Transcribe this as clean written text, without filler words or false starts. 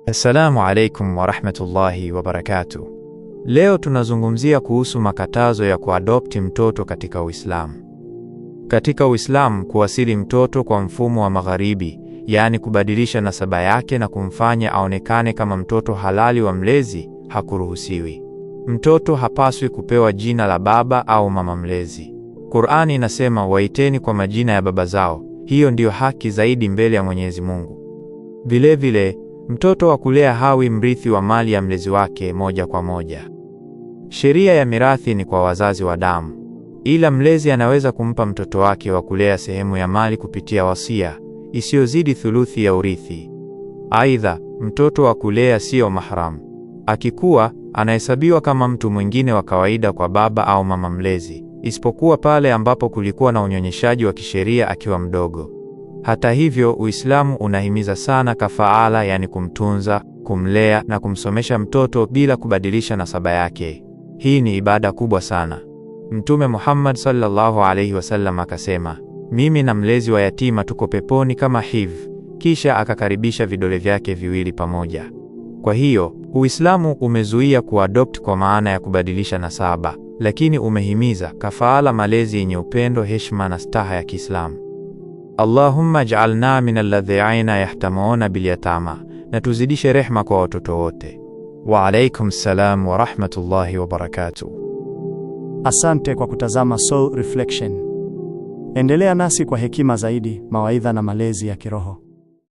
Assalamu alaikum wa rahmatullahi wa barakatuh. Leo tunazungumzia kuhusu makatazo ya kuadopti mtoto katika Uislamu. Katika Uislamu, kuwasili mtoto kwa mfumo wa magharibi, yaani kubadilisha nasaba yake na kumfanya aonekane kama mtoto halali wa mlezi, hakuruhusiwi. Mtoto hapaswi kupewa jina la baba au mama mlezi. Qur'ani inasema waiteni kwa majina ya baba zao, hiyo ndiyo haki zaidi mbele ya Mwenyezi Mungu. Vilevile, mtoto wa kulea hawi mrithi wa mali ya mlezi wake moja kwa moja. Sheria ya mirathi ni kwa wazazi wa damu, ila mlezi anaweza kumpa mtoto wake wa kulea sehemu ya mali kupitia wasia isiyozidi thuluthi ya urithi. Aidha, mtoto wa kulea sio mahram. Akikua, anahesabiwa kama mtu mwingine wa kawaida kwa baba au mama mlezi, isipokuwa pale ambapo kulikuwa na unyonyeshaji wa kisheria akiwa mdogo. Hata hivyo, Uislamu unahimiza sana kafaala, yani kumtunza, kumlea na kumsomesha mtoto bila kubadilisha nasaba yake. Hii ni ibada kubwa sana. Mtume Muhammad sallallahu alaihi wasallam akasema, mimi na mlezi wa yatima tuko peponi kama hivi, kisha akakaribisha vidole vyake viwili pamoja. Kwa hiyo, Uislamu umezuia kuadopt kwa maana ya kubadilisha nasaba, lakini umehimiza kafaala, malezi yenye upendo, heshima na staha ya Kiislamu. Allahumma ij'alna minal ladhiina yahtamuna bil yatama, na tuzidishe rehma kwa watoto wote. Wa alaikum salam wa rahmatullahi wa barakatuh. Asante kwa kutazama Soul Reflection. Endelea nasi kwa hekima zaidi, mawaidha na malezi ya kiroho.